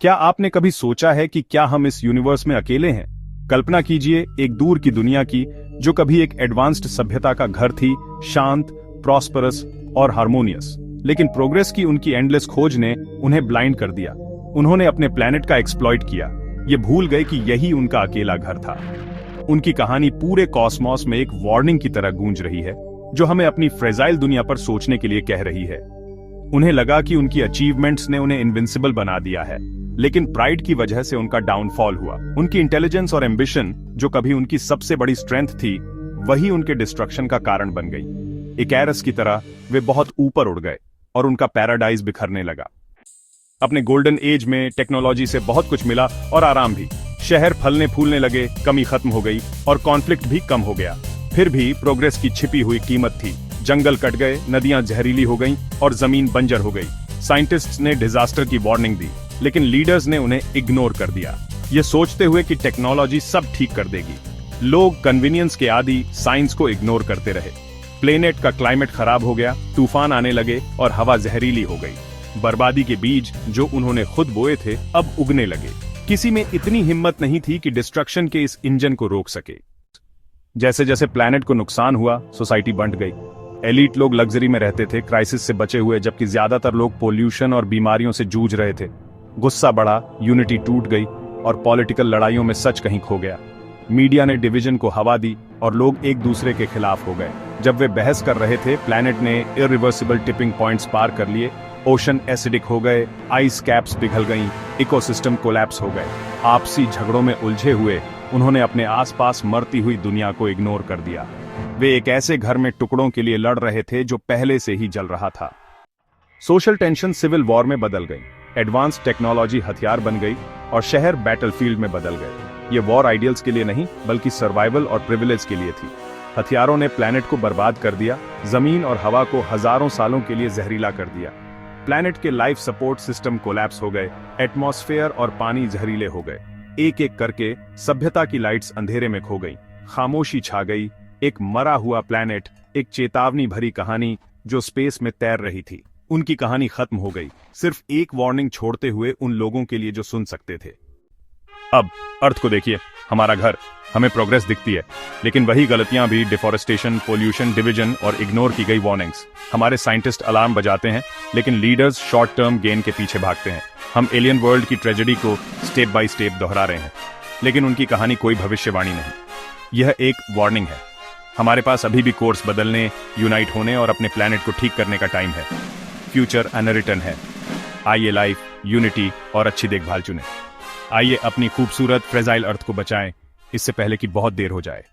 क्या आपने कभी सोचा है कि क्या हम इस यूनिवर्स में अकेले हैं? कल्पना कीजिए एक दूर की दुनिया की, जो कभी एक एडवांस्ड सभ्यता का घर थी, शांत, प्रॉस्परस और हार्मोनियस। लेकिन प्रोग्रेस की उनकी एंडलेस खोज ने उन्हें ब्लाइंड कर दिया। उन्होंने अपने प्लेनेट का एक्सप्लॉइट किया। ये भूल गए कि यही उनका अकेला घर था। उनकी कहानी पूरे कॉस्मोस में एक वार्निंग की तरह गूंज रही है, जो हमें अपनी फ्रेजाइल दुनिया पर सोचने के लिए कह रही है। उन्हें लगा कि उनकी अचीवमेंट्स ने उन्हें इनविंसिबल बना दिया है, लेकिन प्राइड की वजह से उनका डाउनफॉल हुआ। उनकी इंटेलिजेंस और एम्बिशन, जो कभी उनकी सबसे बड़ी स्ट्रेंथ थी, वही उनके डिस्ट्रक्शन का कारण बन गई। इकैरस की तरह वे बहुत ऊपर उड़ गए और उनका पैराडाइज बिखरने लगा। अपने गोल्डन एज में टेक्नोलॉजी से बहुत कुछ मिला और आराम भी। शहर फलने फूलने लगे, कमी खत्म हो गई और कॉन्फ्लिक्ट भी कम हो गया। फिर भी प्रोग्रेस की छिपी हुई कीमत थी। जंगल कट गए, नदियां जहरीली हो गईं और जमीन बंजर हो गई। साइंटिस्ट्स ने डिजास्टर की वार्निंग दी, लेकिन लीडर्स ने उन्हें इग्नोर कर दिया, ये सोचते हुए कि टेक्नोलॉजी सब ठीक कर देगी। लोग कन्वीनियंस के आदी साइंस को इग्नोर करते रहे। प्लेनेट का क्लाइमेट खराब हो गया, तूफान आने लगे और हवा जहरीली हो गई। बर्बादी के बीज जो उन्होंने खुद बोए थे अब उगने लगे। किसी में इतनी हिम्मत नहीं थी कि डिस्ट्रक्शन के इस इंजन को रोक सके। जैसे जैसे प्लैनेट को नुकसान हुआ, सोसाइटी बंट गई। एलीट लोग लग्जरी में रहते थे, क्राइसिस से बचे हुए, जबकि ज्यादातर लोग पोल्यूशन और बीमारियों से जूझ रहे थे। गुस्सा बढ़ा, यूनिटी टूट गई और पॉलिटिकल लड़ाइयों में सच कहीं खो गया। मीडिया ने डिवीजन को हवा दी और लोग एक दूसरे के खिलाफ हो गए। जब वे बहस कर रहे थे, प्लैनेट ने इरिवर्सिबल टिपिंग पॉइंट्स पार कर लिए। ओशन एसिडिक हो गए, आइस कैप्स पिघल गईं, इकोसिस्टम कोलैप्स हो गए। आपसी झगड़ों में उलझे हुए उन्होंने अपने आसपास मरती हुई दुनिया को इग्नोर कर दिया। वे एक ऐसे घर में टुकड़ों के लिए लड़ रहे थे जो पहले से ही जल रहा था। सोशल टेंशन सिविल वॉर में बदल गई। एडवांस टेक्नोलॉजी हथियार बन गई और शहर बैटलफील्ड में बदल गए। ये वॉर आइडियल्स के लिए नहीं, बल्कि सर्वाइवल और प्रिविलेज के लिए थी। हथियारों ने प्लैनेट को बर्बाद कर दिया, जमीन और हवा को हजारों सालों के लिए जहरीला कर दिया। प्लैनेट के लाइफ सपोर्ट सिस्टम कोलैप्स हो गए, एटमॉस्फेयर और पानी जहरीले हो गए। एक एक करके सभ्यता की लाइट्स अंधेरे में खो गई। खामोशी छा गई। एक मरा हुआ प्लैनेट, एक चेतावनी भरी कहानी जो स्पेस में तैर रही थी। उनकी कहानी खत्म हो गई, सिर्फ एक वार्निंग छोड़ते हुए उन लोगों के लिए जो सुन सकते थे। अब अर्थ को देखिए, हमारा घर। हमें प्रोग्रेस दिखती है, लेकिन वही गलतियां भी, डिफॉरेस्टेशन, पोल्यूशन, डिवीजन और इग्नोर की गई वार्निंग्स। हमारे साइंटिस्ट अलार्म बजाते हैं, लेकिन लीडर्स शॉर्ट टर्म गेन के पीछे भागते हैं। हम एलियन वर्ल्ड की ट्रेजेडी को स्टेप बाय स्टेप दोहरा रहे हैं, लेकिन उनकी कहानी कोई भविष्यवाणी नहीं। यह एक वार्निंग है। हमारे पास अभी भी कोर्स बदलने, यूनाइट होने और अपने प्लैनेट को ठीक करने का टाइम है। फ्यूचर अनरिटन है। आइए लाइफ, यूनिटी और अच्छी देखभाल चुनें। आइए अपनी खूबसूरत फ्रेजाइल अर्थ को बचाएं, इससे पहले कि बहुत देर हो जाए।